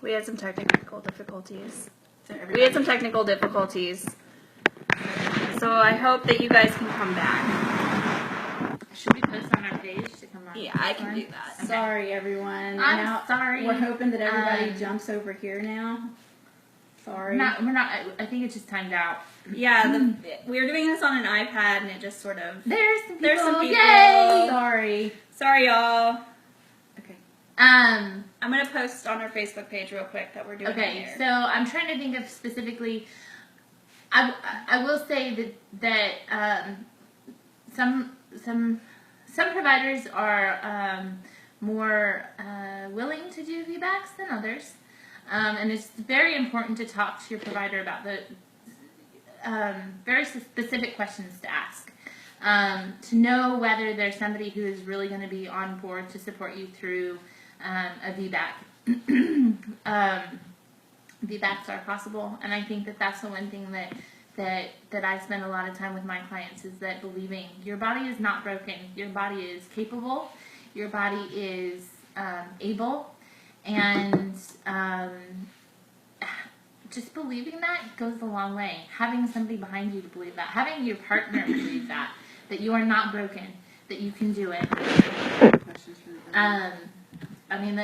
We had some technical difficulties. So I hope that you guys can come back. Should we post on our page to come on? Yeah, I can do that. Okay. Sorry, everyone. I'm sorry. We're hoping that everybody jumps over here now. Sorry. We're not. I think it's just timed out. Yeah, we were doing this on an iPad, and it just sort of... There's some people. Yay! Sorry, y'all. Okay. I'm going to post on our Facebook page real quick that we're doing it here. So I'm trying to think of specifically... I will say that some providers are more willing to do VBACs than others, and it's very important to talk to your provider about the very specific questions to ask, to know whether there's somebody who is really going to be on board to support you through a VBAC. VBACs are possible, and I think that that's the one thing that I spend a lot of time with my clients is that believing your body is not broken, your body is capable, your body is able, and just believing that goes a long way. Having somebody behind you to believe that, having your partner believe that you are not broken, that you can do it. I mean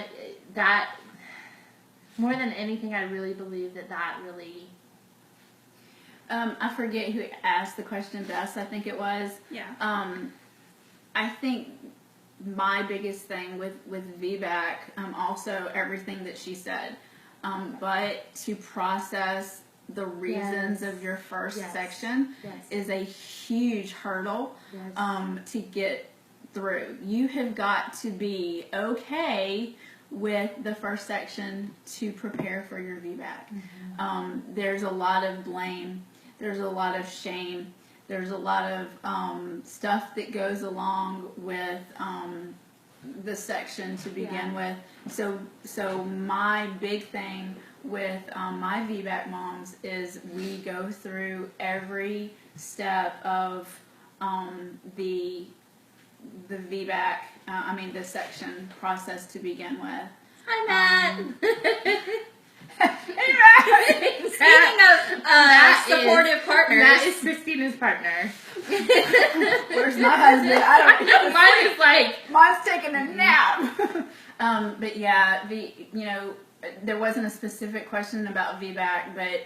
that more than anything, I really believe that really. I forget who asked the question best. I think it was. Yeah. I think my biggest thing with VBAC, also everything that she said, but to process the reasons of your first section is a huge hurdle to get through. You have got to be okay with the first section to prepare for your VBAC. There's a lot of blame. There's a lot of shame. There's a lot of stuff that goes along with the section to begin with. So my big thing with my VBAC moms is we go through every step of the VBAC, the section process to begin with. Hi, Matt. Speaking of supportive partners, that is Christina's partner. Where's my husband? I don't know. Mine is like mine's taking a nap. But yeah, there wasn't a specific question about VBAC, but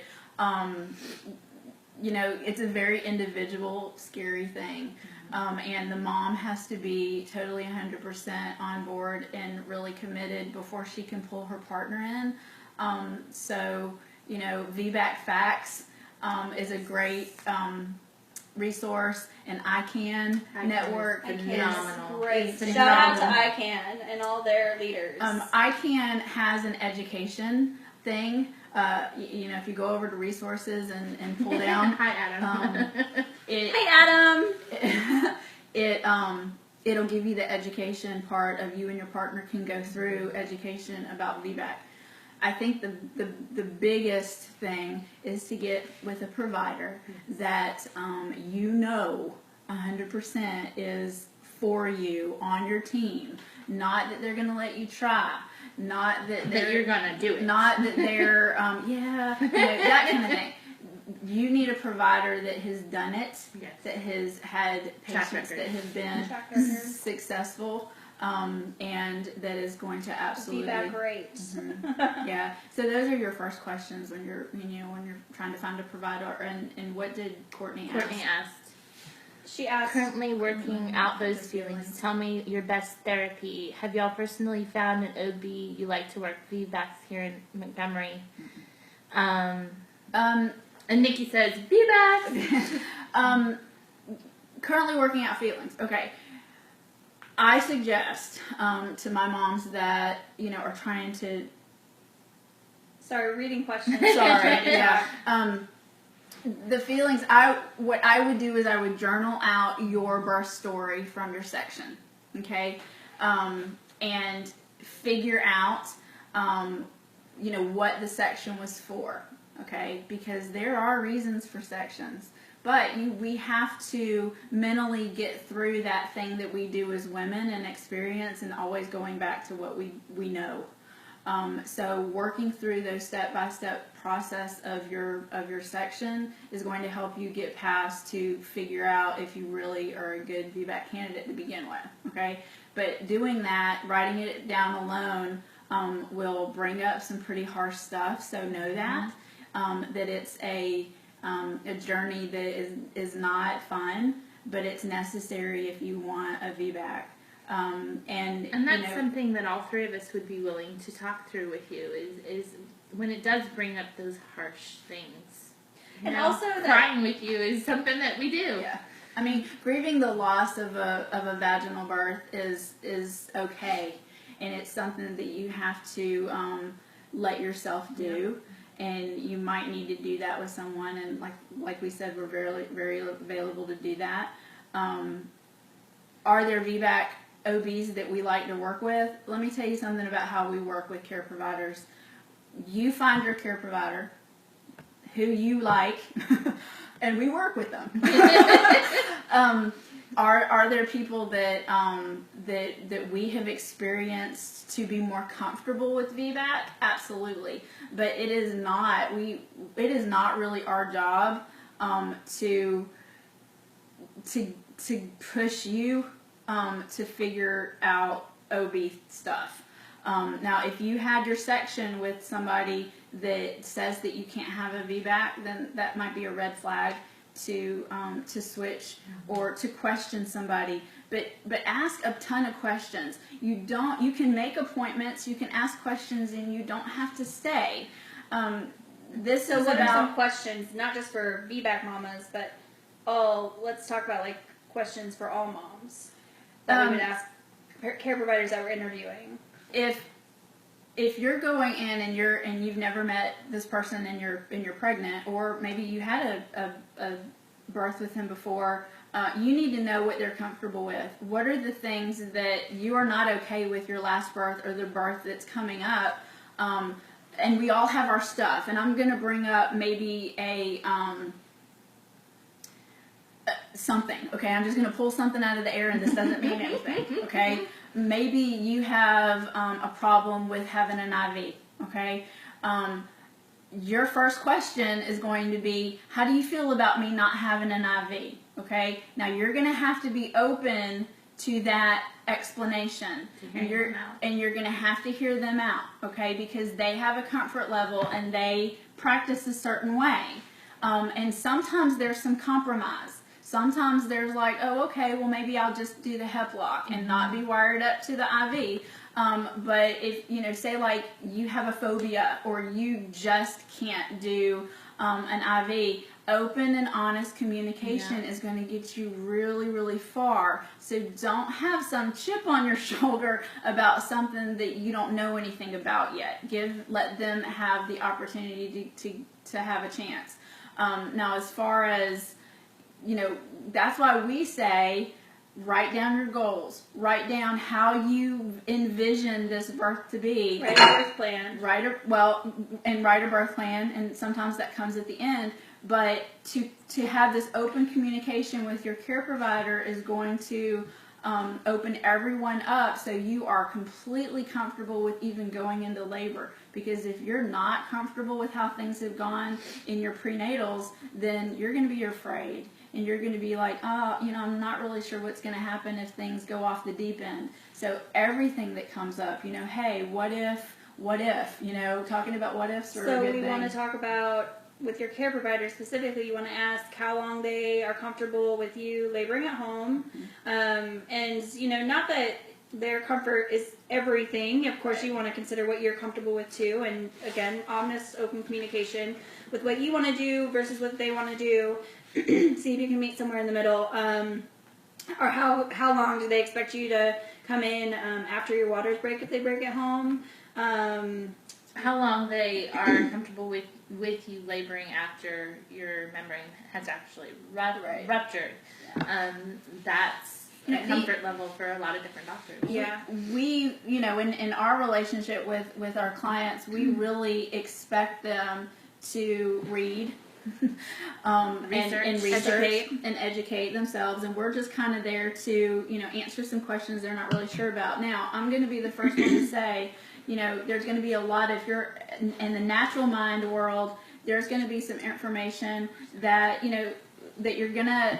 it's a very individual, scary thing. And the mom has to be totally 100% on board and really committed before she can pull her partner in. VBAC Facts is a great resource, and ICANN Network is phenomenal. Great. Shout out to ICANN and all their leaders. ICANN has an education thing. If you go over to resources and pull down. Hi, Adam. Hi, Adam. It'll give you the education part of you and your partner can go through education about VBAC. I think the biggest thing is to get with a provider that 100% is for you on your team. Not that they're going to let you try. Not that you're going to do it. Not that they're, that kind of thing. You need a provider that has done it, that has had patients that have been successful. And that is going to absolutely feedback great. Yeah. So those are your first questions when you're trying to find a provider. And what did Courtney ask? Courtney asked. She asked. Currently working out those feelings. Tell me your best therapy. Have y'all personally found an OB you like to work VBACs here in Montgomery? And Nikki says VBACs. Currently working out feelings. Okay. I suggest to my moms that are trying to. Sorry, reading questions. Sorry, yeah. The feelings. What I would do is I would journal out your birth story from your section, okay, and figure out, what the section was for, okay, because there are reasons for sections. But we have to mentally get through that thing that we do as women and experience, and always going back to what we know. So working through those step-by-step process of your section is going to help you get past to figure out if you really are a good VBAC candidate to begin with. Okay, but doing that, writing it down alone, will bring up some pretty harsh stuff. So know that that it's a journey that is not fun, but it's necessary if you want a VBAC. And that's something that all three of us would be willing to talk through with you is when it does bring up those harsh things. And also crying with you is something that we do. Yeah. I mean, grieving the loss of a vaginal birth is okay, and it's something that you have to let yourself do. And you might need to do that with someone, and like we said, we're very available to do that. Are there VBAC OBs that we like to work with? Let me tell you something about how we work with care providers. You find your care provider who you like, and we work with them. Are there people that that we have experienced to be more comfortable with VBAC? Absolutely, but it is not really our job to push you to figure out OB stuff. Now, if you had your section with somebody that says that you can't have a VBAC, then that might be a red flag to switch or to question somebody. But ask a ton of questions. You can make appointments, you can ask questions, and you don't have to stay. This So is what are about some questions, not just for VBAC mamas, but let's talk about like questions for all moms that we would ask care providers that we're interviewing. If you're going in and you've never met this person and you're pregnant, or maybe you had a birth with him before, you need to know what they're comfortable with. What are the things that you are not okay with your last birth or the birth that's coming up? And we all have our stuff. And I'm going to bring up maybe something. Okay, I'm just going to pull something out of the air, and this doesn't mean anything. Okay. Maybe you have a problem with having an IV, okay? Your first question is going to be, how do you feel about me not having an IV, okay? Now, you're going to have to be open to that explanation, and you're going to have to hear them out, okay? Because they have a comfort level, and they practice a certain way. And sometimes there's some compromise. Sometimes there's like, oh, okay, well, maybe I'll just do the hep lock and not be wired up to the IV. But if, say like you have a phobia or you just can't do an IV, open and honest communication is going to get you really, really far. So don't have some chip on your shoulder about something that you don't know anything about yet. Let them have the opportunity to have a chance. Now, as far as that's why we say, write down your goals. Write down how you envision this birth to be. Write a birth plan. Write a birth plan, and sometimes that comes at the end. But to have this open communication with your care provider is going to open everyone up, so you are completely comfortable with even going into labor. Because if you're not comfortable with how things have gone in your prenatals, then you're going to be afraid. And you're going to be like, I'm not really sure what's going to happen if things go off the deep end. So everything that comes up, hey, what if, talking about what ifs are a good thing. So we want to talk about, with your care provider specifically, you want to ask how long they are comfortable with you laboring at home. And, not that their comfort is everything. Of course, you want to consider what you're comfortable with too. And again, honest, open communication with what you want to do versus what they want to do. See if you can meet somewhere in the middle. Or how long do they expect you to come in after your waters break if they break at home? How long they are comfortable with you laboring after your membrane has actually ruptured. Yeah. That's a comfort level for a lot of different doctors. Yeah. We, in our relationship with our clients, we really expect them to read and research and educate themselves, and we're just kind of there to answer some questions they're not really sure about. Now, I'm going to be the first one to say, there's going to be a lot, if you're in the natural mind world, there's going to be some information that, that you're going to,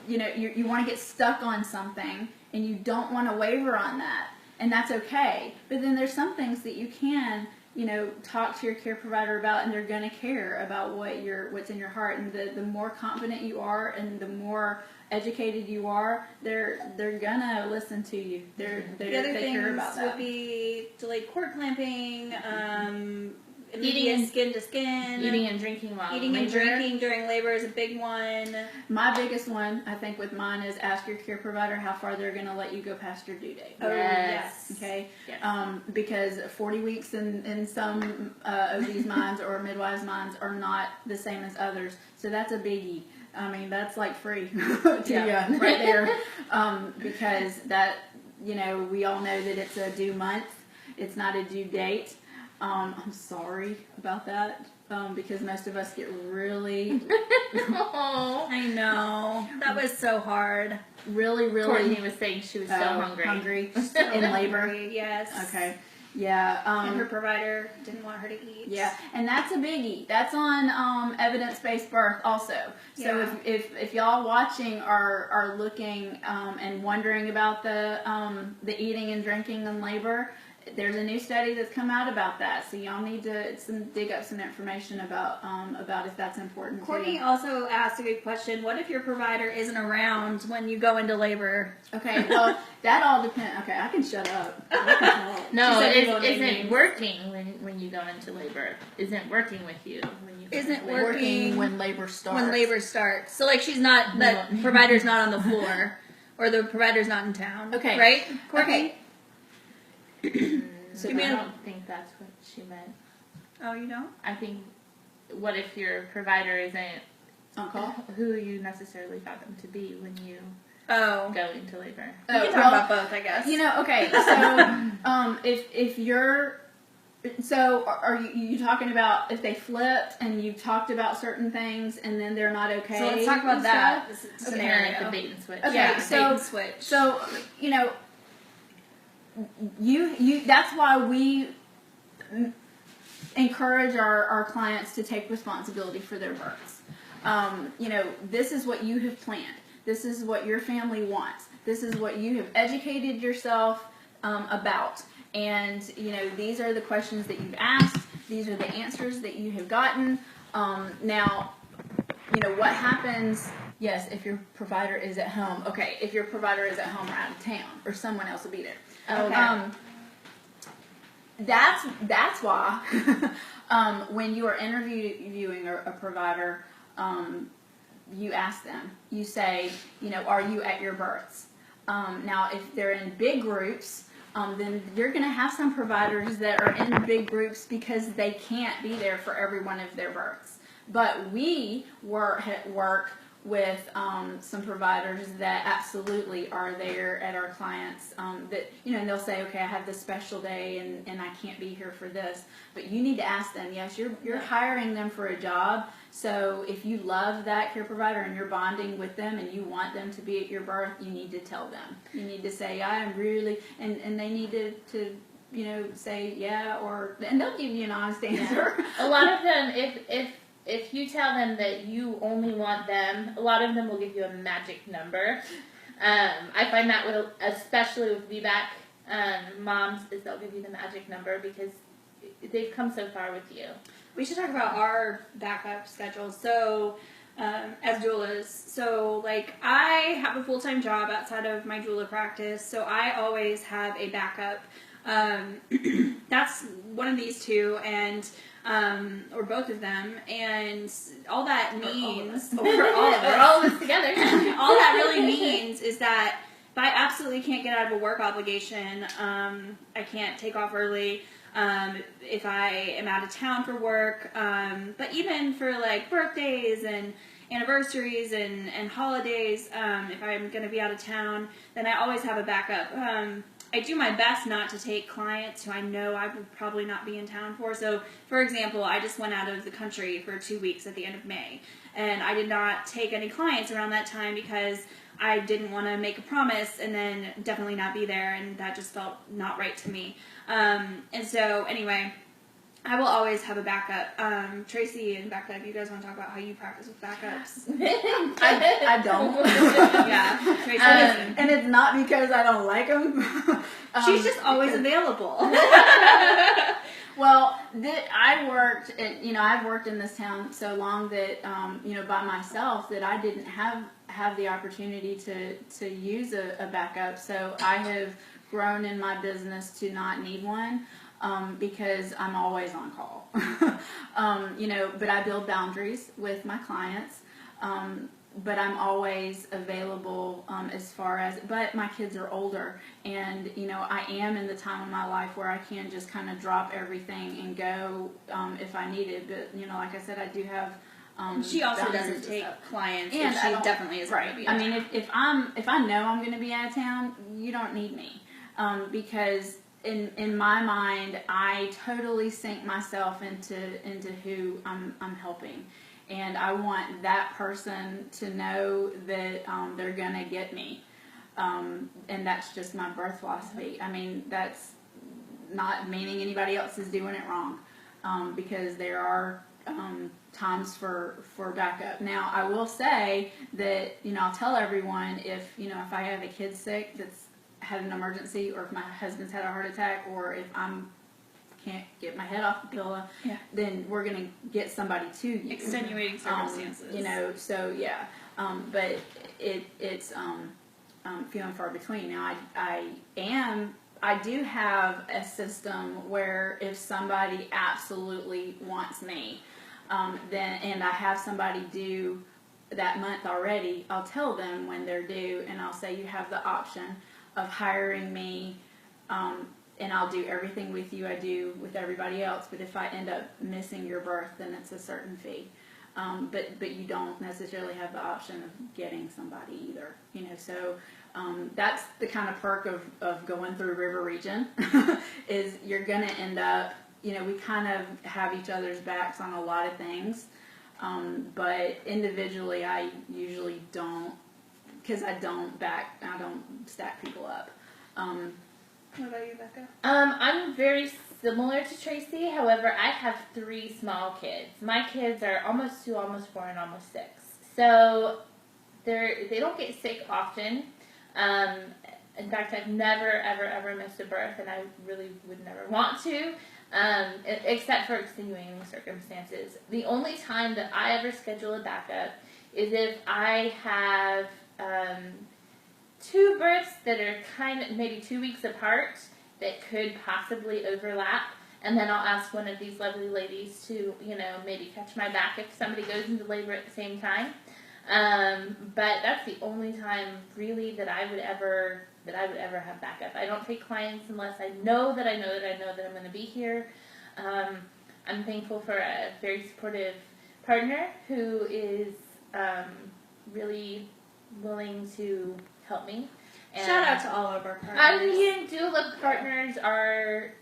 you want to get stuck on something and you don't want to waver on that. And that's okay. But then there's some things that you can, talk to your care provider about, and they're going to care about what's in your heart. And the more confident you are and the more educated you are, they're gonna listen to you. The other they care about things that. would be delayed cord clamping, Eating and skin to skin, eating and drinking while eating and labor. drinking during labor is a big one. My biggest one, I think, with mine is ask your care provider how far they're going to let you go past your due date. Oh, yes. Okay? Yes. Because 40 weeks in some OB's minds or midwives' minds are not the same as others. So that's a biggie. I mean, that's like free to you right there. Because that, we all know that it's a due month. It's not a due date. I'm sorry about that. Because most of us get really, Oh, I know. That was so hard. really Courtney was saying she was so hungry. in labor. Hungry, yes. Okay. Yeah. And her provider didn't want her to eat. Yeah, and that's a biggie. That's on evidence-based birth also. So Yeah. if y'all watching are looking and wondering about the eating and drinking in labor, there's a new study that's come out about that. So y'all need to dig up some information about if that's important. Courtney to you. also asked a good question. What if your provider isn't around when you go into labor? Okay, well that all depends. Okay, I can shut up. I can talk. No, said it people name isn't names. working when you go into labor. Isn't working with you when you go Isn't into labor. Working when labor starts. When labor starts. So like she's not, that No. provider's not on the floor. Or the provider's not in town. Okay. Right? Courtney? Okay. So You mean- I don't think that's what she meant. Oh, you don't? I think, what if your provider isn't On call. who you necessarily thought them to be when you Oh. go into labor? We can talk about both, I guess. Okay, so if you're, so are you talking about if they flipped and you talked about certain things and then they're not okay? So let's talk about and that stuff? this Kind of scenario. like the bait and switch. Okay, Yeah, so- bait and switch. So you that's why we encourage our clients to take responsibility for their births. This is what you have planned. This is what your family wants. This is what you have educated yourself about. And, these are the questions that you've asked. These are the answers that you have gotten. Now, what happens, yes, if your provider is at home. Okay, if your provider is at home or out of town, or someone else will be there. Okay. That's why when you are interviewing a provider, you ask them. You say, are you at your births? Now, if they're in big groups, then you're going to have some providers that are in big groups because they can't be there for every one of their births. But we work with some providers that absolutely are there at our clients that, and they'll say, okay, I have this special day and I can't be here for this. But you need to ask them, yes, you're hiring them for a job. So if you love that care provider and you're bonding with them and you want them to be at your birth, you need to tell them. You need to say, I am really, and they need to say yeah, and they'll give you an honest answer. A lot of them, if you tell them that you only want them, a lot of them will give you a magic number. I find that especially with VBAC moms, is they'll give you the magic number because they've come so far with you. We should talk about our backup schedules. So, as doulas, so like I have a full-time job outside of my doula practice, so I always have a backup. That's one of these two, and or both of them, and all that means, or all of Or us, all of us together. all that really means is that if I absolutely can't get out of a work obligation, I can't take off early. If I am out of town for work, but even for like birthdays and anniversaries and holidays, if I'm going to be out of town, then I always have a backup. I do my best not to take clients who I know I would probably not be in town for. So, for example, I just went out of the country for 2 weeks at the end of May, and I did not take any clients around that time because I didn't want to make a promise and then definitely not be there, and that just felt not right to me. And so anyway, I will always have a backup. Tracy and Becca, if you guys want to talk about how you practice with backups. I don't. Yeah, Tracy and it's not because I don't like them. she's just always available. Well, I've worked in this town so long that, by myself, that I didn't have the opportunity to use a backup. So I have grown in my business to not need one, because I'm always on call. But I build boundaries with my clients. But I'm always available but my kids are older, and I am in the time of my life where I can just kind of drop everything and go if I need it. But like I said, I do have. She also boundaries doesn't and take stuff. clients, And and she definitely is right. going to be. I mean, if I know I'm going to be out of town, you don't need me, because in my mind, I totally sink myself into who I'm helping. And I want that person to know that they're going to get me. And that's just my birth philosophy. I mean, that's not meaning anybody else is doing it wrong, because there are times for backup. Now, I will say that, I'll tell everyone if I have a kid sick that's had an emergency, or if my husband's had a heart attack, or if can't get my head off the pillow, then we're going to get somebody to you. Extenuating circumstances. So yeah. But it's few and far between. Now, I do have a system where if somebody absolutely wants me, and I have somebody due that month already, I'll tell them when they're due, and I'll say, you have the option of hiring me, and I'll do everything with you I do with everybody else. But if I end up missing your birth, then it's a certain fee. But you don't necessarily have the option of getting somebody either. So that's the kind of perk of going through River Region is you're going to end up, we kind of have each other's backs on a lot of things. But individually, I usually don't, because I don't stack people up. What about you, Becca? I'm very similar to Tracy. However, I have 3 small kids. My kids are almost 2, almost 4, and almost 6. So they don't get sick often. In fact, I've never, ever missed a birth, and I really would never want to, except for extenuating circumstances. The only time that I ever schedule a backup is if I have 2 births that are kind of maybe 2 weeks apart that could possibly overlap, and then I'll ask one of these lovely ladies to, maybe catch my back if somebody goes into labor at the same time. But that's the only time really that I would ever have backup. I don't take clients unless I know that I'm going to be here. I'm thankful for a very supportive partner who is really willing to help me. And shout out to all of our partners. Doula partners are,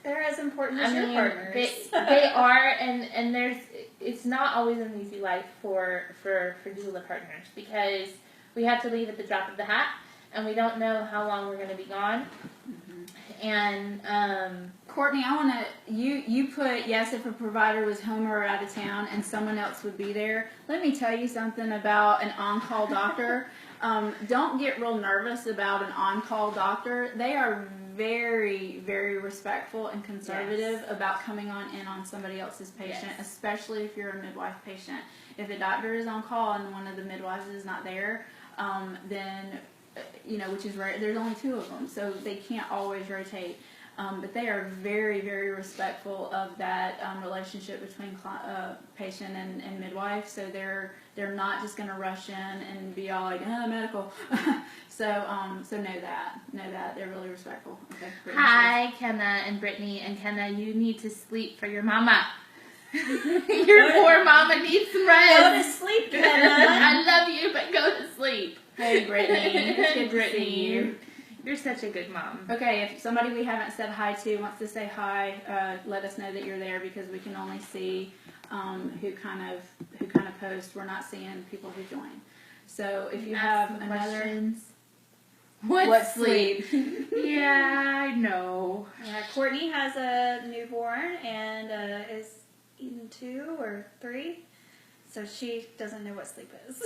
they're as important as your partners. They are, and it's not always an easy life for doula partners, because we have to leave at the drop of the hat, and we don't know how long we're going to be gone. Mm-hmm. And Courtney, I want to, you put, yes, if a provider was home or out of town and someone else would be there. Let me tell you something about an on-call doctor. Don't get real nervous about an on-call doctor. They are very, very respectful and conservative about coming in on somebody else's patient, especially if you're a midwife patient. If a doctor is on call and one of the midwives is not there, then, which is rare, there's only 2 of them, so they can't always rotate. But they are very, very respectful of that relationship between patient and midwife. So they're not just going to rush in and be all like, medical. So know that they're really respectful. Okay. Hi, Kenna and Brittany. And Kenna, you need to sleep for your mama. Your poor mama needs some rest. Go to sleep, Kenna. I love you, but go to sleep. Hey, Brittany. It's good to see you. You're such a good mom. Okay, if somebody we haven't said hi to wants to say hi, let us know that you're there, because we can only see who kind of posts. We're not seeing people who join. So if you Ask have some another, questions. what sleep? Yeah, I know. Courtney has a newborn and is eating 2 or 3, so she doesn't know what sleep is.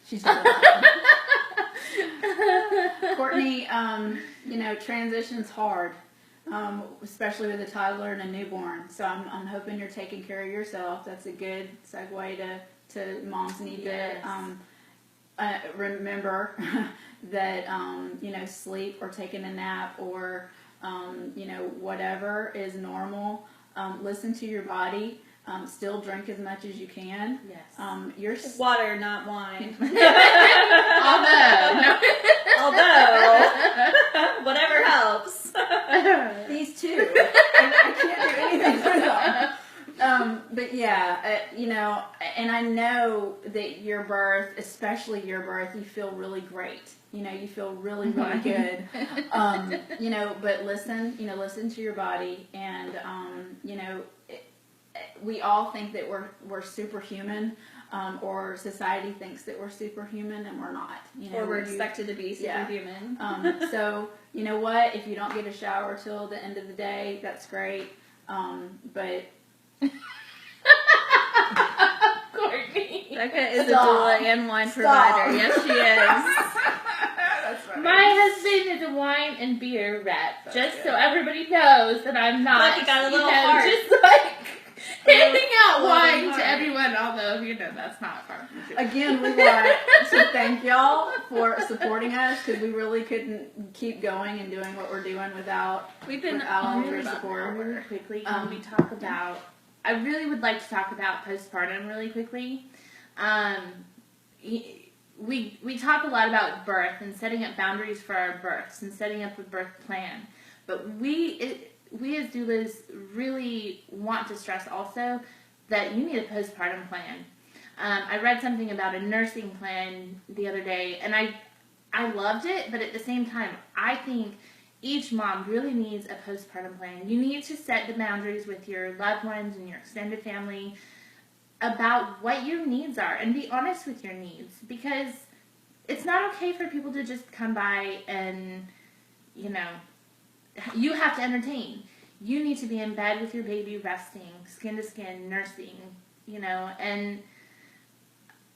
She's Courtney, transition's hard, especially with a toddler and a newborn. So I'm hoping you're taking care of yourself. That's a good segue to moms need to remember that sleep or taking a nap or whatever is normal. Listen to your body. Still drink as much as you can. Yes. Water, not wine. Although, Whatever helps. These two, I can't do anything for them. But yeah, and I know that your birth, especially your birth, you feel really great. You feel really, really good. But listen to your body, and we all think that we're superhuman, or society thinks that we're superhuman, and we're not. Or we're expected to be superhuman. So you know what? If you don't get a shower till the end of the day, that's great. But Courtney. Becca is a doula and wine provider. Yes, she is. that's right. My husband is a wine and beer rep, just so everybody knows that I'm not. Like you got a little heart. Just like handing out little wine heart. to everyone, although that's not part of the joke. Again, we want to thank y'all for supporting us, because we really couldn't keep going and doing what we're doing without all your support. Really quickly, can we talk about? I really would like to talk about postpartum really quickly. We talk a lot about birth and setting up boundaries for our births and setting up a birth plan, but we as doulas really want to stress also that you need a postpartum plan. I read something about a nursing plan the other day, and I loved it, but at the same time, I think each mom really needs a postpartum plan. You need to set the boundaries with your loved ones and your extended family about what your needs are, and be honest with your needs, because it's not okay for people to just come by and, you have to entertain. You need to be in bed with your baby, resting, skin to skin, nursing, and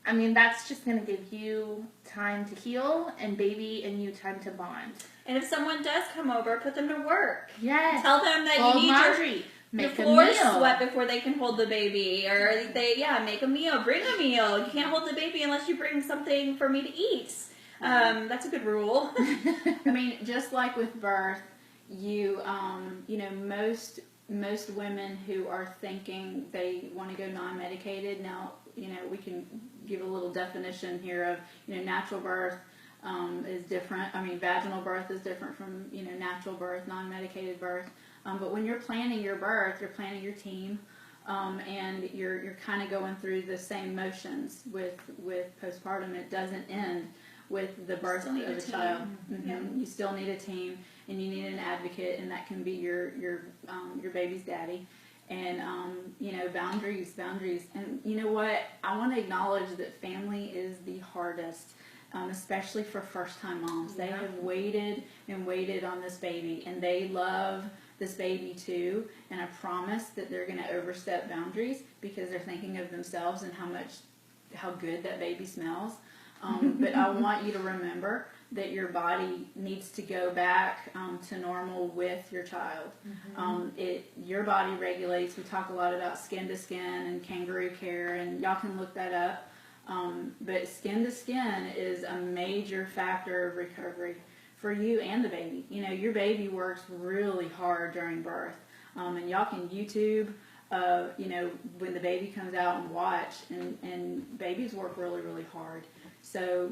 I mean, that's just going to give you time to heal, and baby and you time to bond. And if someone does come over, put them to work. Yes. Tell them that Fold you need laundry. your Make a floors meal. sweat before they can hold the baby. Or make a meal. Bring a meal. You can't hold the baby unless you bring something for me to eat. That's a good rule. I mean, just like with birth, most women who are thinking they want to go non-medicated, now, we can give a little definition here of, natural birth is different. I mean, vaginal birth is different from, natural birth, non-medicated birth. But when you're planning your birth, you're planning your team, and you're kind of going through the same motions with postpartum. It doesn't end with the birth of a child. Mm-hmm. Yeah. You still need a team, and you need an advocate, and that can be your baby's daddy. And boundaries. And you know what? I want to acknowledge that family is the hardest, especially for first-time moms. They have waited and waited on this baby, and they love this baby too. And I promise that they're going to overstep boundaries because they're thinking of themselves and how good that baby smells. But I want you to remember that your body needs to go back to normal with your child. Mm-hmm. Your body regulates. We talk a lot about skin to skin and kangaroo care, and y'all can look that up. But skin to skin is a major factor of recovery for you and the baby. Your baby works really hard during birth, and y'all can YouTube. When the baby comes out and watch, and babies work really, really hard. So,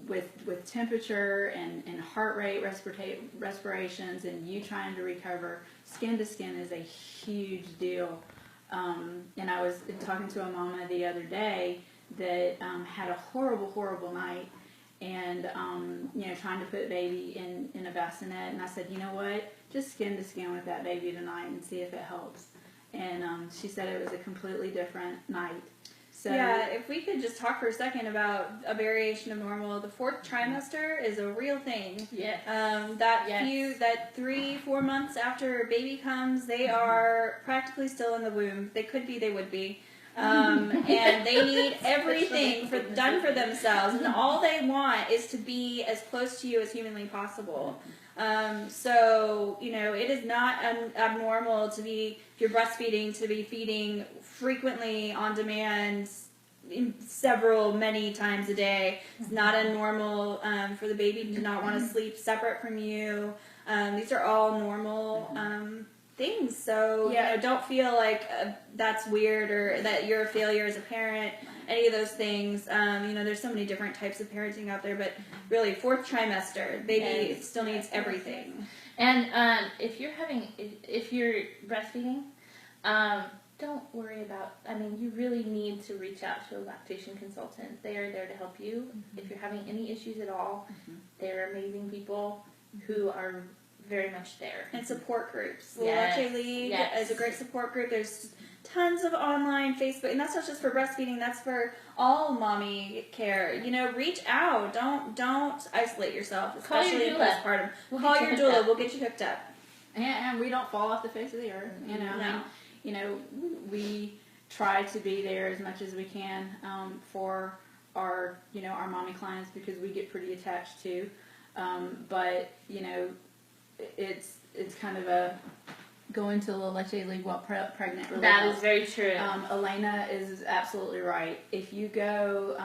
with temperature and heart rate, respirations, and you trying to recover, skin to skin is a huge deal. And I was talking to a mama the other day that had a horrible, horrible night, and trying to put baby in a bassinet. And I said, you know what? Just skin to skin with that baby tonight and see if it helps. And she said it was a completely different night. So yeah, if we could just talk for a second about a variation of normal, the 4th trimester is a real thing. Yes. That 3-4 months after baby comes, they are practically still in the womb. They could be, they would be. And they need everything done for themselves, and all they want is to be as close to you as humanly possible. So, it is not abnormal to be, if you're breastfeeding, to be feeding frequently on demand many times a day. It's not abnormal for the baby to not want to sleep separate from you. These are all normal things. So, don't feel like that's weird or that you're a failure as a parent. Any of those things. There's so many different types of parenting out there, but really 4th trimester, baby still needs everything. And if you're breastfeeding, don't worry about, you really need to reach out to a lactation consultant. They are there to help you. If you're having any issues at all, they're amazing people who are very much there. And support groups. Yes. Leche League is a great support group. There's tons of online Facebook, and that's not just for breastfeeding, that's for all mommy care. Reach out. Don't isolate yourself, especially in postpartum. Call your doula. We'll get you hooked up. And we don't fall off the face of the earth. No. We try to be there as much as we can for our mommy clients, because we get pretty attached too. But it's kind of a going to the Leche League while pregnant. Really That helps. is very true. Elena is absolutely right. If you go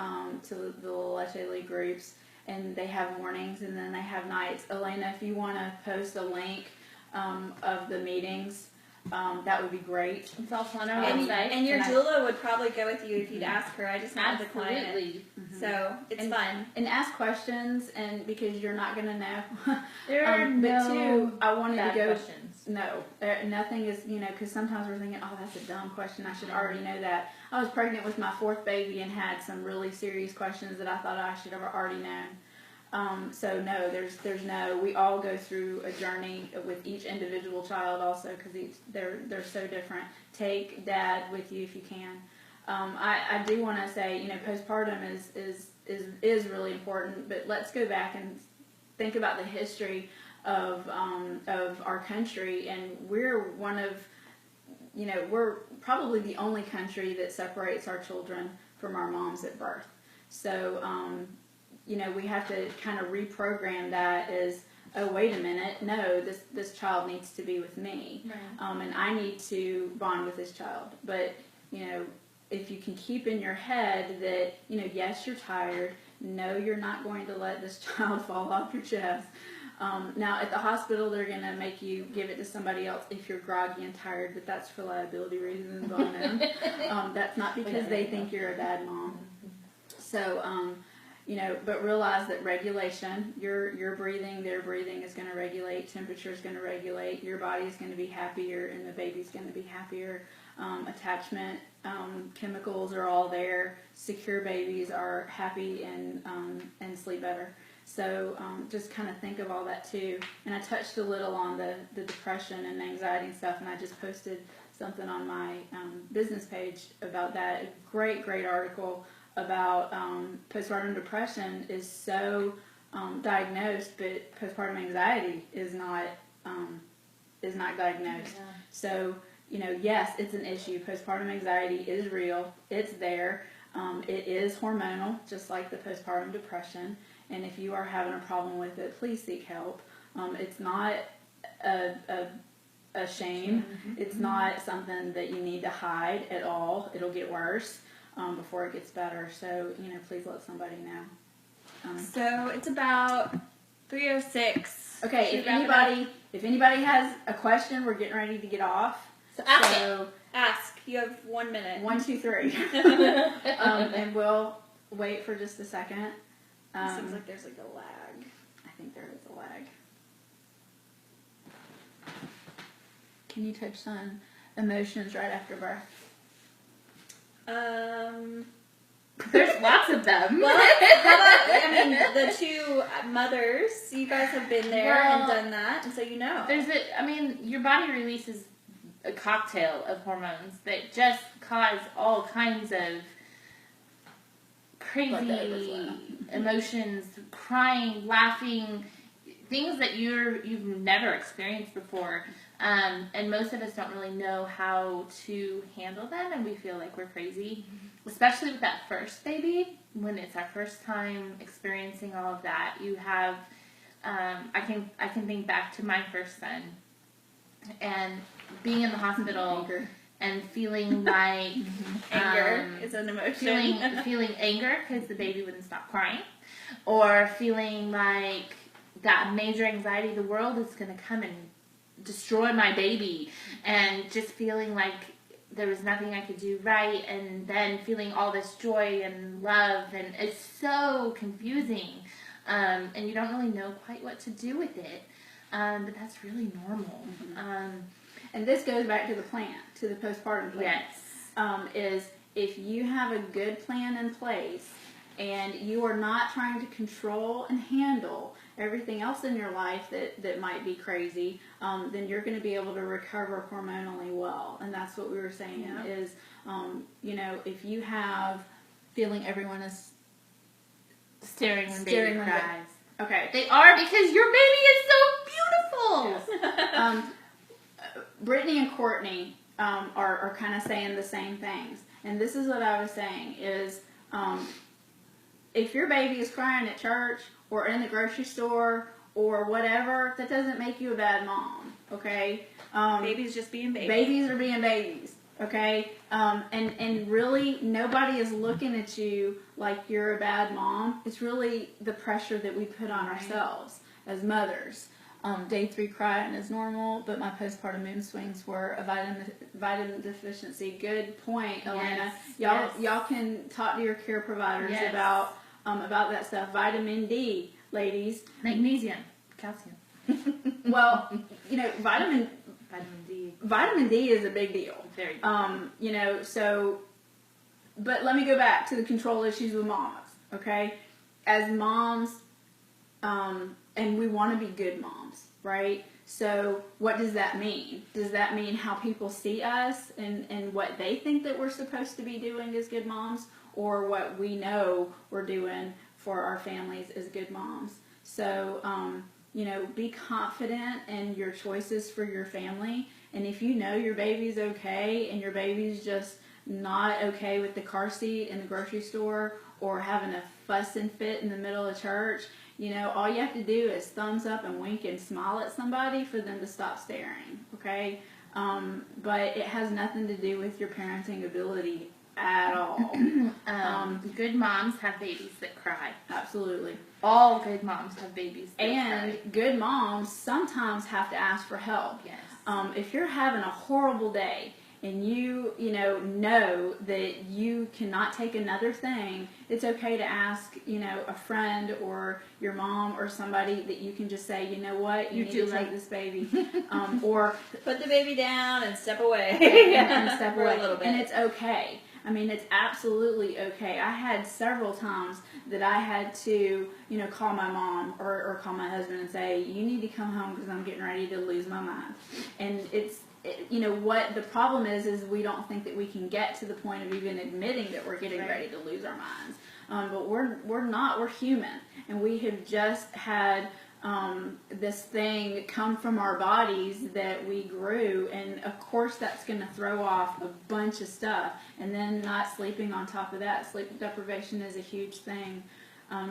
to the Leche League groups, and they have mornings and then they have nights, Elena, if you want to post a link of the meetings, that would be great. It's also on our website. And your doula would probably go with you if you'd ask her. I just met the client. Absolutely. So it's fun. And ask questions, and because you're not going to know. There are but two, I wanted bad to go. questions. No, nothing is, because sometimes we're thinking, oh, that's a dumb question. I should already know that. I was pregnant with my 4th baby and had some really serious questions that I thought I should have already known. So no, there's no. We all go through a journey with each individual child, also, because they're so different. Take dad with you if you can. I do want to say, postpartum is really important, but let's go back and think about the history of our country, and we're one of, we're probably the only country that separates our children from our moms at birth. So, we have to kind of reprogram that as, oh, wait a minute, no, this child needs to be with me, Right. and I need to bond with this child. But, if you can keep in your head that, yes, you're tired, no, you're not going to let this child fall off your chest. Now, at the hospital, they're going to make you give it to somebody else if you're groggy and tired, but that's for liability reasons on them. That's not because they think you're a bad mom. So, but realize that regulation, your breathing, their breathing is going to regulate, temperature is going to regulate, your body is going to be happier, and the baby's going to be happier. Attachment chemicals are all there. Secure babies are happy and sleep better. So just kind of think of all that too. And I touched a little on the depression and anxiety and stuff, and I just posted something on my business page about that. A great article about postpartum depression is so diagnosed, but postpartum anxiety is not diagnosed. Yeah. So, yes, it's an issue. Postpartum anxiety is real. It's there. It is hormonal, just like the postpartum depression. And if you are having a problem with it, please seek help. It's not a shame. It's not something that you need to hide at all. It'll get worse before it gets better. So, please let somebody know. So it's about 3:06. Okay, if anybody has a question, we're getting ready to get off. So ask it. Ask. You have 1 minute. 1, 2, 3. And we'll wait for just a second. Seems like there's a lag. I think there is a lag. Can you touch on emotions right after birth? There's lots of them. Well, how about, the two mothers, you guys have been there and done that, and so you know. Your body releases a cocktail of hormones that just cause all kinds of crazy emotions, crying, laughing, things that you've never experienced before. And most of us don't really know how to handle them, and we feel like we're crazy, especially with that first baby, when it's our first time experiencing all of that. You have, I can think back to my first son, and being in the hospital and feeling like Anger is an emotion. feeling anger because the baby wouldn't stop crying, or feeling like that major anxiety, the world is going to come and destroy my baby, and just feeling like there was nothing I could do right, and then feeling all this joy and love, and it's so confusing, and you don't really know quite what to do with it, but that's really normal. And this goes back to the plan, to the postpartum plan. Yes. Is if you have a good plan in place and you are not trying to control and handle everything else in your life that might be crazy, then you're going to be able to recover hormonally well. And that's what we were saying is, if you have feeling everyone is Staring when baby cries. Okay. They are, because your baby is so beautiful. Brittany and Courtney are kind of saying the same things. And this is what I was saying is, if your baby is crying at church or in the grocery store or whatever, that doesn't make you a bad mom, okay? Babies just being babies. Babies are being babies, okay? And really, nobody is looking at you like you're a bad mom. It's really the pressure that we put on ourselves as mothers. Day 3 crying is normal, but my postpartum mood swings were a vitamin deficiency. Good point, Elena. Y'all can talk to your care providers about that stuff. Vitamin D, ladies. Magnesium, calcium. Well, vitamin D. Vitamin D is a big deal. Very big. But let me go back to the control issues with mamas, okay? As moms, and we want to be good moms, right? So what does that mean? Does that mean how people see us and what they think that we're supposed to be doing as good moms, or what we know we're doing for our families as good moms? So, be confident in your choices for your family. And if you know your baby's okay and your baby's just not okay with the car seat in the grocery store or having a fuss and fit in the middle of church, all you have to do is thumbs up and wink and smile at somebody for them to stop staring, okay? But it has nothing to do with your parenting ability at all. Good moms have babies that cry. Absolutely. All good moms have babies that And cry. good moms sometimes have to ask for help. Yes. If you're having a horrible day and you know that you cannot take another thing, it's okay to ask, a friend or your mom or somebody that you can just say, you know what, you need to take this baby. Or put the baby down and step away. and step for away. a little bit. And it's okay. I mean, it's absolutely okay. I had several times that I had to, call my mom or call my husband and say, you need to come home because I'm getting ready to lose my mind. And what the problem is we don't think that we can get to the point of even admitting that we're getting ready to lose our minds. But we're not. We're human, and we have just had this thing come from our bodies that we grew, and of course that's going to throw off a bunch of stuff. And then not sleeping on top of that. Sleep deprivation is a huge thing.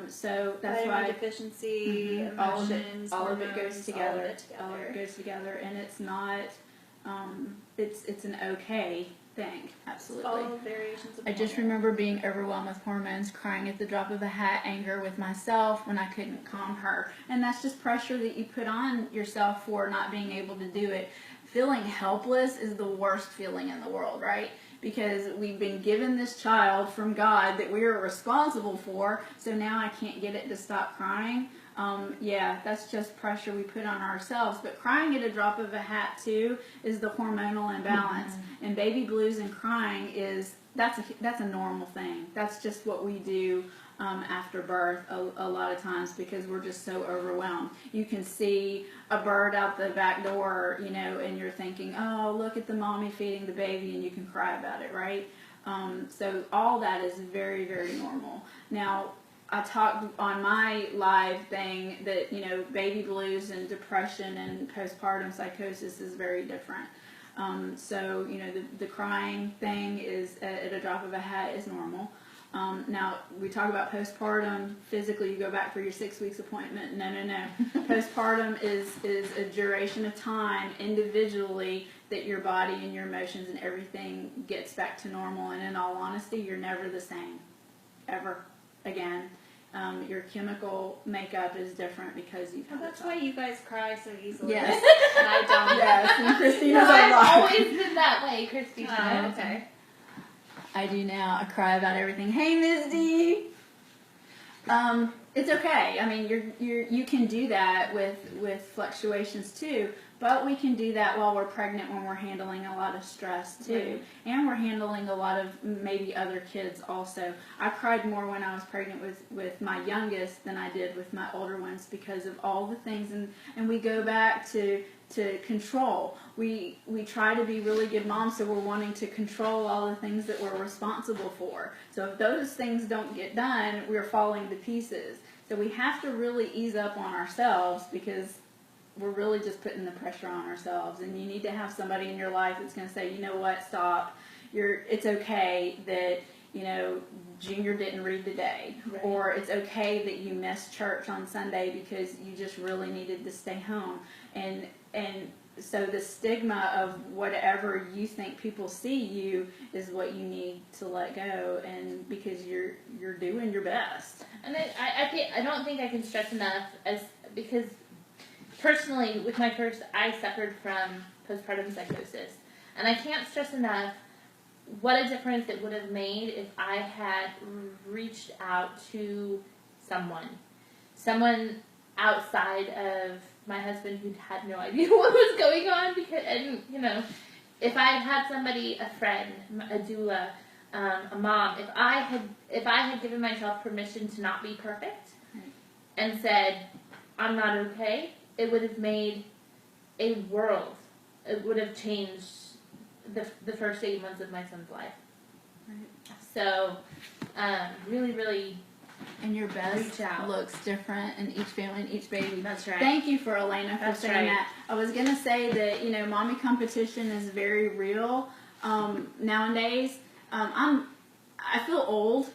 So that's vitamin why deficiency, emotions, all of it goes together. All of it goes together, and it's not. It's an okay thing. Absolutely. All variations of I just remember being overwhelmed with hormones, crying at the drop of a hat, anger with myself when I couldn't calm her. And that's just pressure that you put on yourself for not being able to do it. Feeling helpless is the worst feeling in the world, right? Because we've been given this child from God that we are responsible for, so now I can't get it to stop crying. That's just pressure we put on ourselves. But crying at a drop of a hat, too, is the hormonal imbalance. Mm-hmm. And baby blues and crying that's a normal thing. That's just what we do after birth a lot of times because we're just so overwhelmed. You can see a bird out the back door, and you're thinking, oh, look at the mommy feeding the baby, and you can cry about it, right? So all that is very, very normal. Now, I talked on my live thing that, baby blues and depression and postpartum psychosis is very different. So, the crying thing is at a drop of a hat is normal. Now, we talk about postpartum. Physically, you go back for your 6 weeks appointment. No. Postpartum is a duration of time individually that your body and your emotions and everything gets back to normal. And in all honesty, you're never the same, ever again. Your chemical makeup is different because you've had That's why you guys cry so easily. Yes. And I don't. Yes, and Christina's I've a lot. always been that way, Christina. Oh, okay. I do now. I cry about everything. Hey, Ms. D. It's okay. I mean, you can do that with fluctuations too, but we can do that while we're pregnant when we're handling a lot of stress too, and we're handling a lot of maybe other kids also. I cried more when I was pregnant with my youngest than I did with my older ones because of all the things, and we go back to control. We try to be really good moms, so we're wanting to control all the things that we're responsible for. So if those things don't get done, we're falling to pieces. So we have to really ease up on ourselves because we're really just putting the pressure on ourselves. And you need to have somebody in your life that's going to say, you know what, stop. It's okay that, Junior didn't read today. Right. Or it's okay that you missed church on Sunday because you just really needed to stay home. And so the stigma of whatever you think people see you is what you need to let go, and because you're doing your best. And I don't think I can stress enough because personally with my first, I suffered from postpartum psychosis, and I can't stress enough what a difference it would have made if I had reached out to someone outside of my husband who had no idea what was going on, if I had somebody, a friend, a doula, a mom, if I had given myself permission to not be perfect and said, I'm not okay, it would have made a world. It would have changed the first 8 months of my son's life. Right. So, really, really. And your best looks different in each family and each baby. That's right. Thank you for Elena for saying that. I was going to say that, mommy competition is very real nowadays. I feel old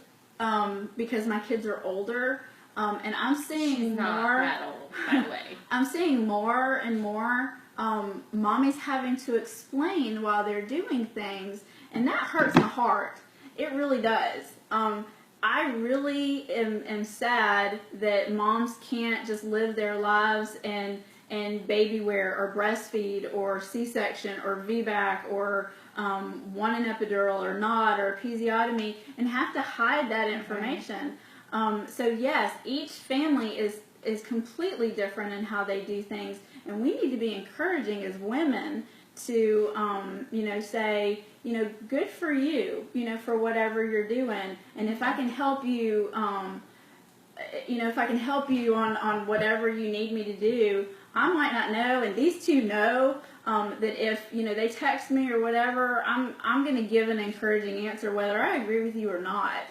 because my kids are older. And I'm seeing She's not more. That old, by the way. I'm seeing more and more mommies having to explain while they're doing things. And that hurts my heart. It really does. I really am sad that moms can't just live their lives and baby wear or breastfeed or C-section or VBAC or want an epidural or not or episiotomy and have to hide that information. So yes, each family is completely different in how they do things, and we need to be encouraging as women to say, good for you, for whatever you're doing. And if I can help you, if I can help you on whatever you need me to do, I might not know, and these two know that if, they text me or whatever, I'm going to give an encouraging answer whether I agree with you or not.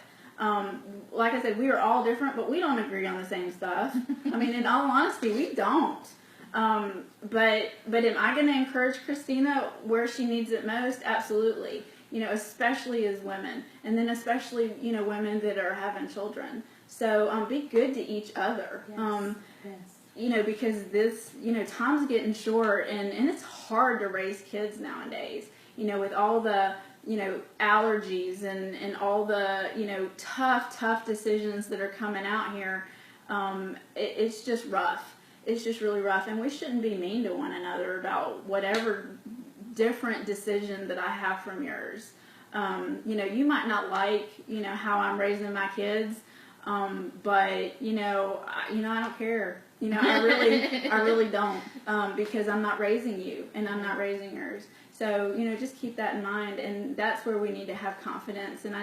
Like I said, we are all different, but we don't agree on the same stuff. I mean, in all honesty, we don't. But am I going to encourage Christina where she needs it most? Absolutely. Especially as women, and then especially, women that are having children. So, be good to each other. Yes. Because this, time's getting short, and it's hard to raise kids nowadays, with all the, allergies and all the, tough decisions that are coming out here. It's just rough. It's just really rough, and we shouldn't be mean to one another about whatever different decision that I have from yours. You might not like, how I'm raising my kids, but I don't care. I really don't, because I'm not raising you, and I'm not raising yours. So, just keep that in mind, and that's where we need to have confidence in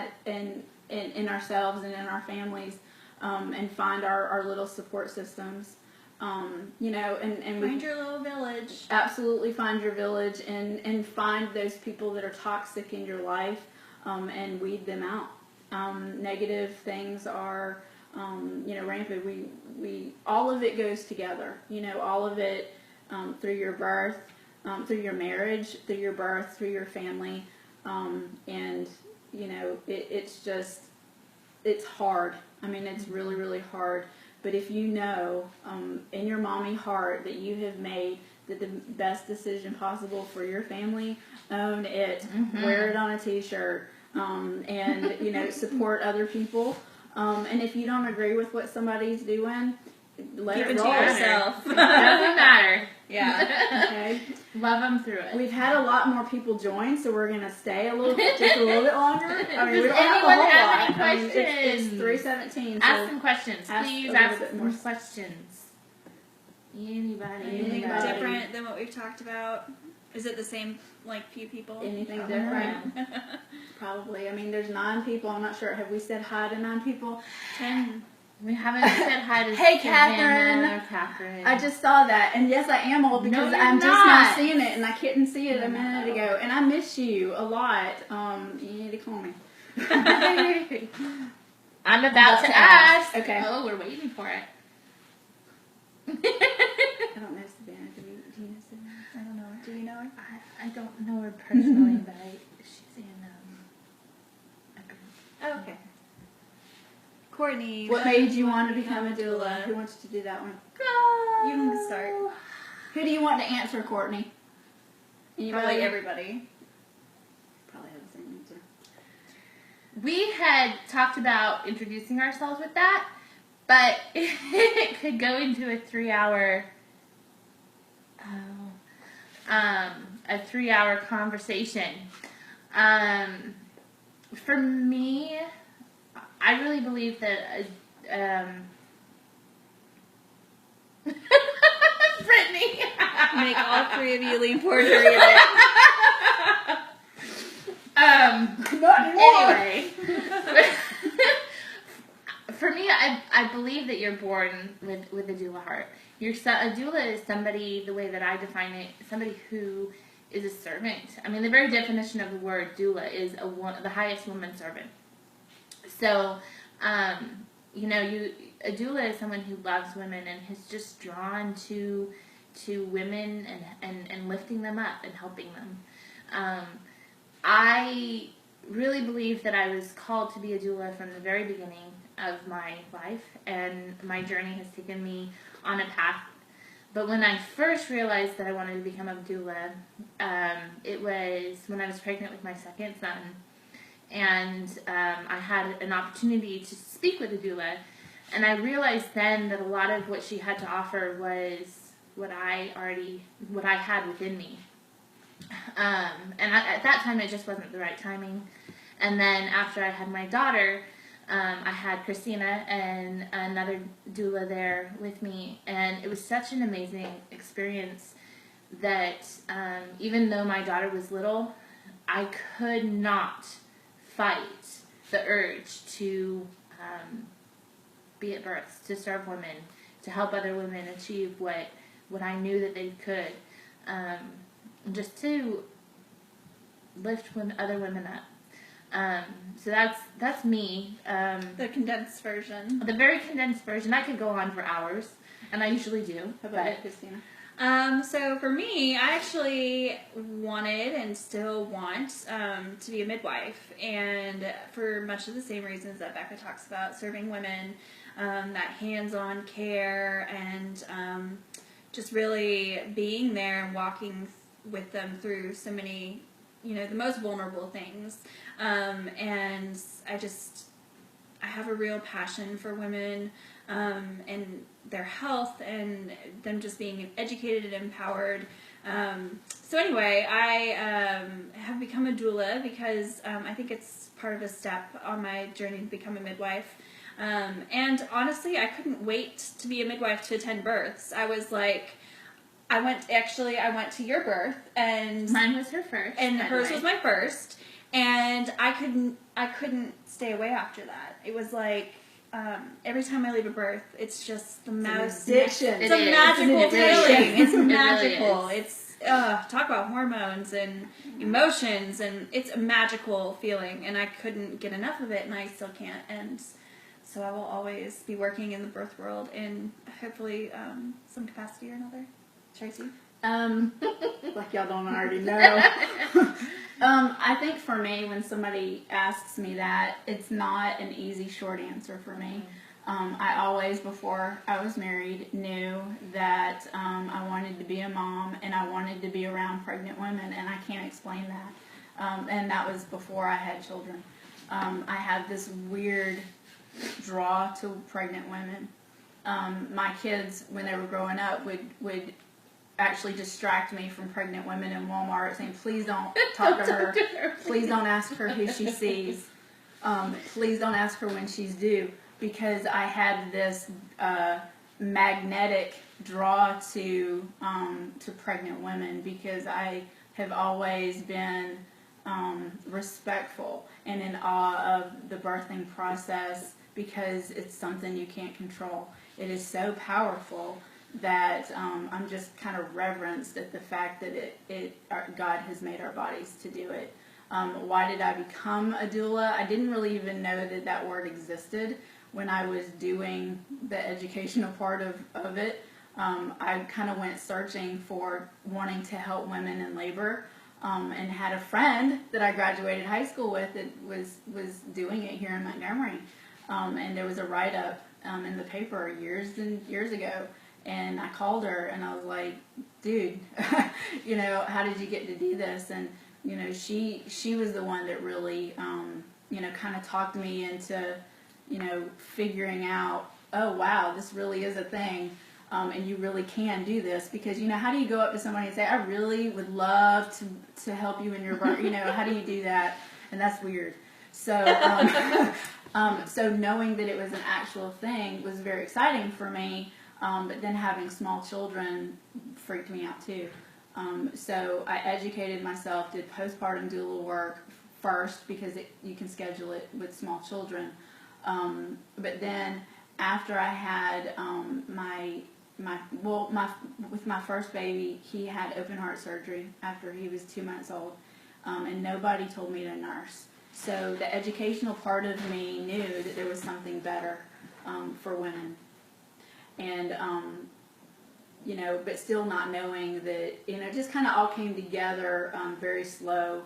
ourselves and in our families, and find our little support systems. And find your little village. Absolutely find your village and find those people that are toxic in your life. and weed them out. Negative things are, rampant. We all of it goes together. All of it through your birth, through your marriage, through your birth, through your family, and it's hard. I mean, it's really, really hard. But if you know in your mommy heart that you have made the best decision possible for your family, own it, wear it on a t-shirt, and support other people. And if you don't agree with what somebody's doing, let Keep it it to roll. yourself. Doesn't matter. Yeah. Okay. Love them through it. We've had a lot more people join, so we're gonna stay just a little bit longer. I mean, we Does don't have a anyone whole have lot. any I mean, it's questions? 3:17. Ask So some questions. ask Please a little ask bit more more. questions. Anybody? Anything Anybody. different than what we've talked about? Is it the same, few people? Anything Probably. different? Probably. I mean, there's 9 people. I'm not sure. Have we said hi to 9 people? 10. We haven't said hi to Hey, Savannah or Catherine. I just saw that, and yes, I am old because you're I'm just now not. seeing it, and I couldn't see it a minute No. ago, and I miss you a lot. You need to call me. I'm about to ask. Okay. Oh, we're waiting for it. I don't know Savannah. Do you know Savannah? I don't know. Do you know her? I don't know her personally, but she's in a group. Oh, okay. Courtney. What made you want to become a doula? Who wants to do that one? You can start. Who do you want to answer, Courtney? Anybody? Probably everybody. Probably have the same answer. We had talked about introducing ourselves with that, but it could go into a 3-hour, a 3-hour conversation. For me, I really believe that, Brittany. Make all 3 of you lean forward during it. Not anymore. Anyway. For me, I believe that you're born with a doula heart. A doula is somebody, the way that I define it, somebody who is a servant. I mean, the very definition of the word doula is the highest woman servant. So, a doula is someone who loves women and is just drawn to women and lifting them up and helping them. I really believe that I was called to be a doula from the very beginning of my life, and my journey has taken me on a path. But when I first realized that I wanted to become a doula, it was when I was pregnant with my second son. And I had an opportunity to speak with a doula, and I realized then that a lot of what she had to offer was what I had within me. At that time, it just wasn't the right timing. And then after I had my daughter, I had Christina and another doula there with me, and it was such an amazing experience that even though my daughter was little, I could not fight the urge to be at births, to serve women, to help other women achieve what I knew that they could, just to lift other women up. So that's me. The condensed version. The very condensed version. I could go on for hours, and I usually do. How about it, Christina? So for me, I actually wanted and still want to be a midwife, and for much of the same reasons that Becca talks about, serving women, that hands-on care, and just really being there and walking with them through so many, the most vulnerable things. And I have a real passion for women, and their health and them just being educated and empowered. So anyway, I have become a doula because I think it's part of a step on my journey to become a midwife. And honestly, I couldn't wait to be a midwife to attend births. I was like, I went to your birth, and Mine was her first, and by the hers way. was my first, and I couldn't stay away after that. It was like every time I leave a birth, it's just the most addiction. It's a It is. magical It's an addiction. feeling. It's really magical. is. It's talk about hormones and emotions, and it's a magical feeling, and I couldn't get enough of it, and I still can't. And so I will always be working in the birth world in hopefully some capacity or another. Tracy? Like y'all don't already know. I think for me, when somebody asks me that, it's not an easy short answer for me. I always, before I was married, knew that I wanted to be a mom and I wanted to be around pregnant women, and I can't explain that. And that was before I had children. I have this weird draw to pregnant women. My kids, when they were growing up, would actually distract me from pregnant women in Walmart, saying, please don't talk to her. Please don't ask her who she sees. Please don't ask her when she's due. Because I had this magnetic draw to pregnant women, because I have always been respectful and in awe of the birthing process, because it's something you can't control. It is so powerful that I'm just kind of reverenced at the fact that God has made our bodies to do it. Why did I become a doula? I didn't really even know that word existed when I was doing the educational part of it. I kind of went searching for wanting to help women in labor, and had a friend that I graduated high school with that was doing it here in Montgomery. And there was a write-up in the paper years and years ago. And I called her and I was like, dude, how did you get to do this? And, she was the one that really, kind of talked me into, figuring out, oh, wow, this really is a thing. And you really can do this, because, how do you go up to somebody and say, I really would love to help you in your work? How do you do that? And that's weird. So, so knowing that it was an actual thing was very exciting for me. But then having small children freaked me out too. So I educated myself, did postpartum doula work first, because you can schedule it with small children. But then after I had with my first baby, he had open heart surgery after he was 2 months old, and nobody told me to nurse. So the educational part of me knew that there was something better for women. And, but still not knowing that, it just kind of all came together very slow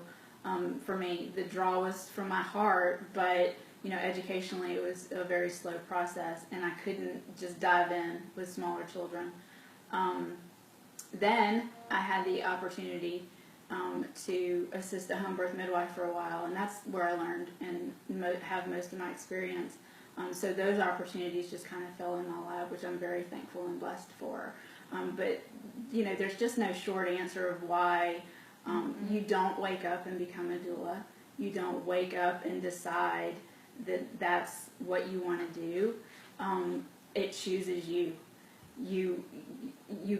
for me. The draw was from my heart, but, educationally it was a very slow process, and I couldn't just dive in with smaller children. Then I had the opportunity to assist a home birth midwife for a while, and that's where I learned and have most of my experience. So those opportunities just kind of fell in my lap, which I'm very thankful and blessed for. But, there's just no short answer of why you don't wake up and become a doula. You don't wake up and decide that that's what you want to do. It chooses you. You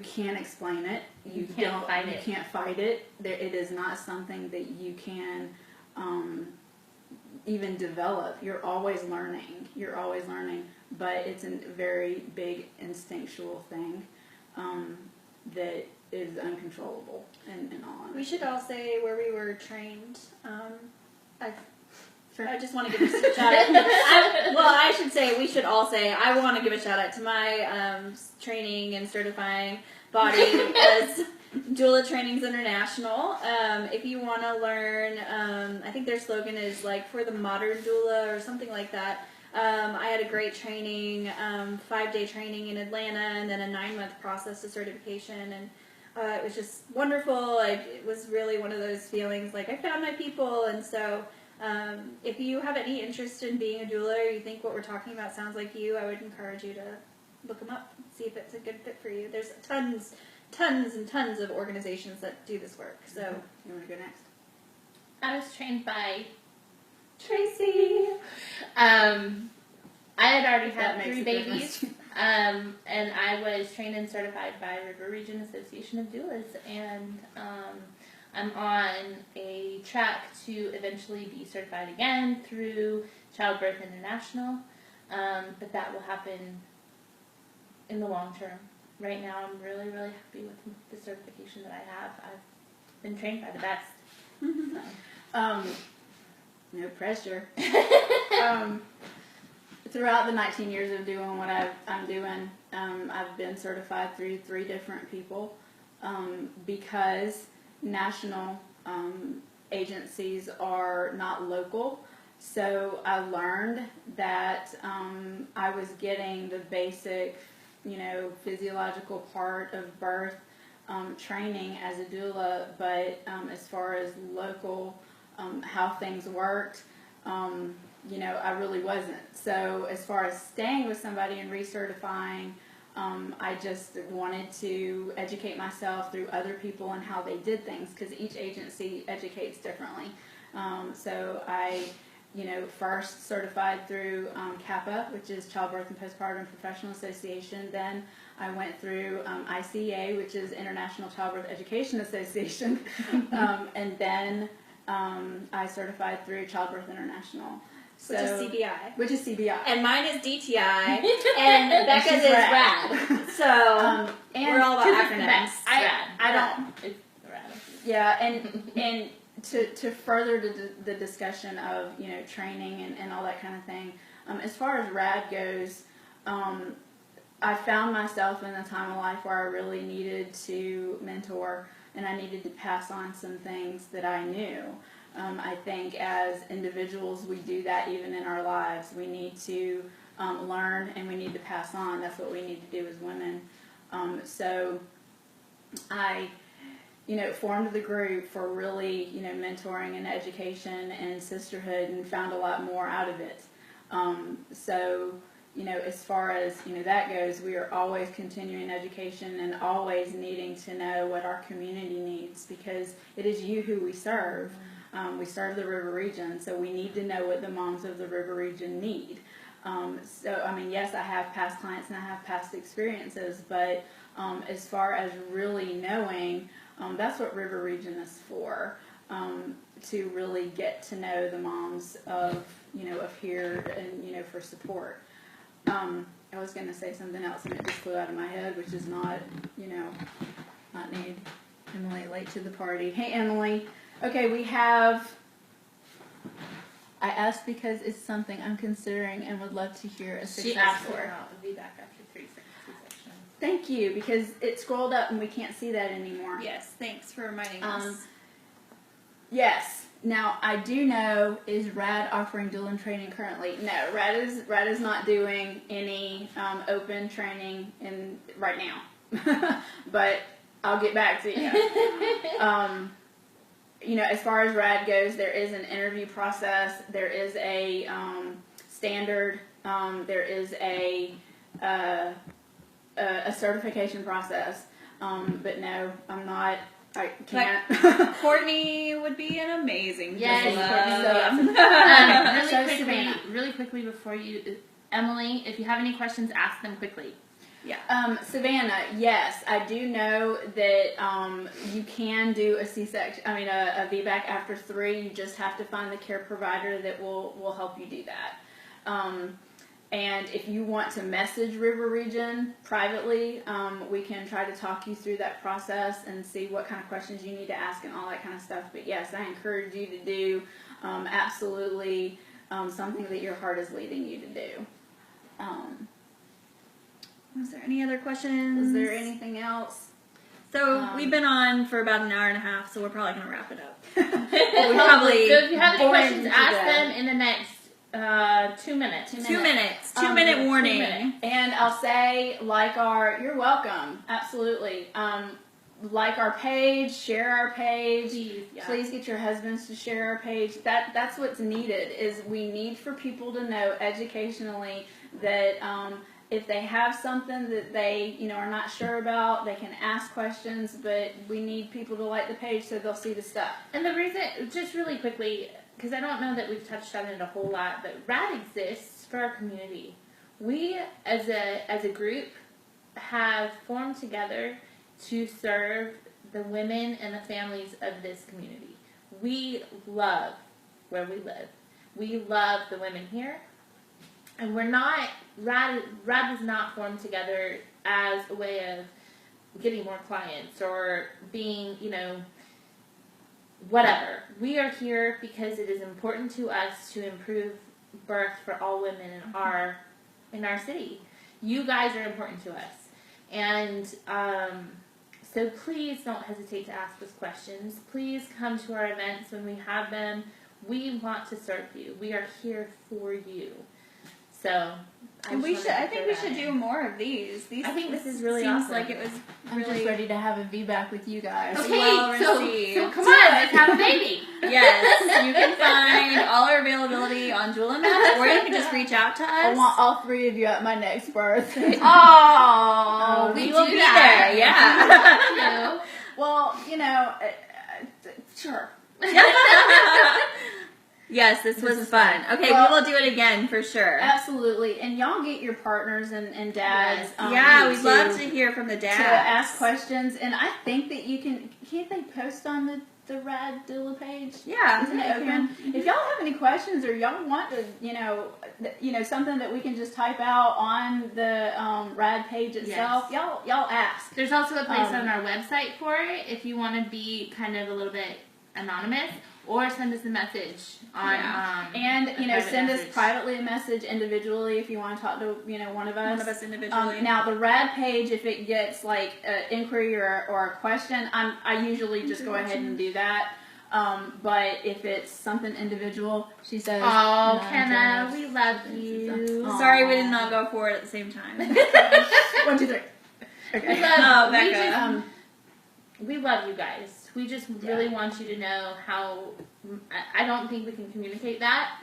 can't explain it. You can't fight it. It is not something that you can even develop. You're always learning, but it's a very big instinctual thing that is uncontrollable in all honesty. We should all say where we were trained. I just want to give a shout out. I should say, we should all say, I want to give a shout out to my training and certifying body as Doula Trainings International. If you want to learn, I think their slogan is like for the modern doula or something like that. I had a great training, 5-day training in Atlanta, and then a 9-month process to certification, and it was just wonderful. It was really one of those feelings like I found my people. And so if you have any interest in being a doula, or you think what we're talking about sounds like you, I would encourage you to look them up, see if it's a good fit for you. There's tons and tons of organizations that do this work. So you want to go next? I was trained by Tracy. I had already had 3 babies, and I was trained and certified by River Region Association of Doulas, and I'm on a track to eventually be certified again through Childbirth International, but that will happen in the long term. right now I'm really, really happy with the certification that I have. I've been trained by the best. So. No pressure. Throughout the 19 years of doing what I'm doing, I've been certified through 3 different people because national agencies are not local. So I learned that I was getting the basic, physiological part of birth training as a doula, but as far as local, how things worked, I really wasn't. So as far as staying with somebody and recertifying, I just wanted to educate myself through other people and how they did things, because each agency educates differently. So I, first certified through CAPA, which is Childbirth and Postpartum Professional Association. Then I went through ICEA, which is International Childbirth Education Association. And then I certified through Childbirth International. Which is CBI. Which is CBI. And mine is DTI, and Becca's is RAD. So we're all about acronyms. I don't. It's RAD. Yeah, and to further the discussion of training and all that kind of thing, as far as RAD goes, I found myself in a time of life where I really needed to mentor, and I needed to pass on some things that I knew. I think as individuals, we do that even in our lives. We need to learn, and we need to pass on. That's what we need to do as women. So I, formed the group for really, mentoring and education and sisterhood, and found a lot more out of it. So, as far as, that goes, we are always continuing education and always needing to know what our community needs, because it is you who we serve. We serve the river region, so we need to know what the moms of the river region need. Yes, I have past clients and I have past experiences, but as far as really knowing, that's what river region is for, to really get to know the moms of here, and for support. I was going to say something else and it just flew out of my head, which is not need. Emily late to the party. Hey, Emily. Okay, I asked because it's something I'm considering and would love to hear a success story. I'll be back after 3 sections. Thank you, because it scrolled up and we can't see that anymore. Yes, thanks for reminding us. Yes. Now, I do know, is RAD offering doula training currently? No, RAD is not doing any open training right now. But I'll get back to you. As far as RAD goes, there is an interview process. There is a standard. There is a certification process. But no, I'm not. I can't. Courtney would be an amazing really quickly before you, Emily, if you have any questions, ask them quickly. Yeah. Savannah, yes, I do know that you can do a C-section. A VBAC after 3. You just have to find the care provider that will help you do that. And if you want to message River Region privately, we can try to talk you through that process and see what kind of questions you need to ask and all that kind of stuff. But yes, I encourage you to do absolutely something that your heart is leading you to do. Was there any other questions? Is there anything else? So we've been on for about an hour and a half, so we're probably going to wrap it up. So if you have any questions, ask them in the next 2 minutes. 2 minutes. 2 minute warning. 2 minutes. And I'll say, you're welcome. Absolutely. Like our page, share our page. Please get your husbands to share our page. That's what's needed, is we need for people to know educationally that if they have something that they are not sure about, they can ask questions, but we need people to like the page so they'll see the stuff. And the reason, just really quickly, because I don't know that we've touched on it a whole lot, but RAD exists for our community. We, as a group, have formed together to serve the women and the families of this community. We love where we live. We love the women here. And we're not, RAD was not formed together as a way of getting more clients or being, whatever. We are here because it is important to us to improve birth for all women in our city. You guys are important to us. And so please don't hesitate to ask us questions. Please come to our events when we have them. We want to serve you. We are here for you. So, I think we should do more of these. I think this is really seems awesome. like it was I'm really just ready to have a VBAC with you guys. Okay, well so received. come on, let's have a baby. Yes, you can find all our availability on Jewel and Matt, or you can just reach out to us. I want all 3 of you at my next birth. Oh, we we will do be that. there. Yeah. You. Well, sure. Yes, this was is fun. Okay, Well, we will do it again for sure. Absolutely. And y'all get your partners and dads. Yes. Yeah, we'd love to hear from the dads. To ask questions. And I think that can't they post on the RAD Dilla page? Yeah, Isn't it open? If y'all have any questions or y'all want to, something that we can just type out on the RAD page itself, y'all ask. There's also a place on our website for it if you want to be kind of a little bit anonymous, or send us a message on and private send us message. privately a message individually if you want to talk to one of us. One of us individually. Now the RAD page, if it gets like an inquiry or a question, I usually just go ahead and do that. But if it's something individual, she says, Oh, "No, Kenna, Jonas." we love you. Aw. Sorry we did not go for it at the same time. 1, 2, 3. Okay. We love, Oh, we, Becca. just, we love you guys. We just really want you to know how. I don't think we can communicate that,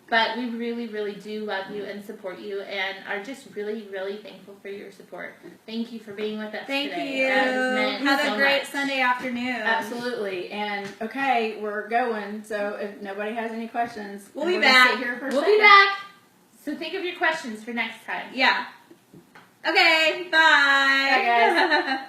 but we really, really do love you and support you, and are just really, really thankful for your support. Thank you for being with us Thank today. you. That has meant Have so a great much. Sunday afternoon. Absolutely. And okay, we're going. So if nobody has any questions, We'll and be we're gonna back. sit here for a We'll second. be back. So think of your questions for next time. Yeah. Okay, bye. Bye, guys.